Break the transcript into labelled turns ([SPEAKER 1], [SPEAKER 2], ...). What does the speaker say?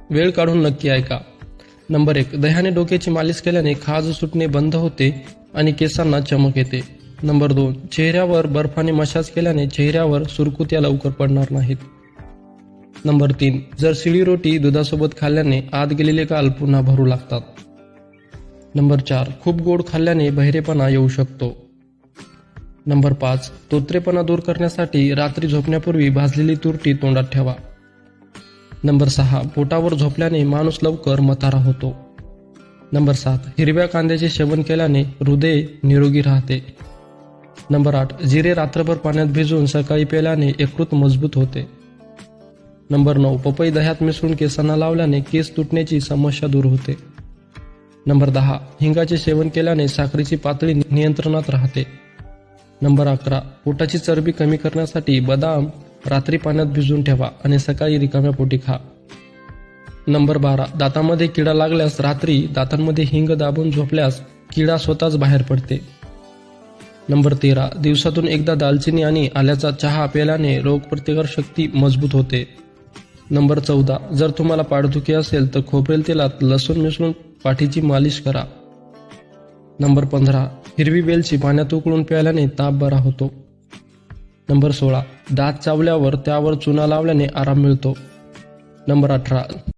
[SPEAKER 1] वेळ काढून नक्की ऐका. नंबर 1. दह्याने डोक्याची मालिश केल्याने खाज सुटणे बंद होते आणि केसांना चमक येते. नंबर 2. चेहऱ्यावर बर्फाने मसाज केल्याने चेहऱ्यावर सुरकुत्या लवकर पडणार नाहीत. नंबर 3. जर शिळी रोटी दुधासोबत खाल्ल्याने आत गेलेले गाल पुन्हा भरू लागतात. नंबर 4. खूप गोड खाल्ल्याने बहिरेपणा येऊ शकतो. नंबर 5. तोत्रेपणा दूर करण्यासाठी रात्री झोपण्यापूर्वी भाजलेली तुरटी तोंडात ठेवा. नंबर 6. पोटावर झोपल्याने माणूस लवकर म्हातारा होतो. नंबर 7. हिरव्या कांद्याचे सेवन केल्याने हृदय निरोगी राहते. नंबर 8. जिरे रात्रभर पाण्यात भिजवून सकाळी प्यायल्याने यकृत मजबूत होते. नंबर 9. पपई दह्यात मिसळून केसांना लावल्याने केस तुटण्याची समस्या दूर होते. नंबर 10. हिंगाचे सेवन केल्याने साखरेची पातळी नियंत्रणात राहते. नंबर 11. पोटाची चरबी कमी करण्यासाठी बदाम रात्री पाण्यात भिजवून ठेवा आणि सकाळी रिकाम्या पोटी खा. नंबर 12. दातांमध्ये किडा लागल्यास रात्री दातांमध्ये हिंग दाबून झोपल्यास किडा स्वतःच बाहेर पडते. नंबर 13. दिवसातून एकदा दालचिनी आणि आल्याचा चहा प्यायल्याने रोगप्रतिकार शक्ती मजबूत होते. नंबर 14. जर तुम्हाला पाठदुखी असेल तर खोबरेल तेलात लसूण मिसळून पाठीची मालिश करा. नंबर 15. हिरवी वेलची पाण्यात उकळून प्यायल्याने ताप बरा होतो. नंबर 16. दात चावल्यावर त्यावर चुना लावल्याने आराम मिळतो. नंबर 18.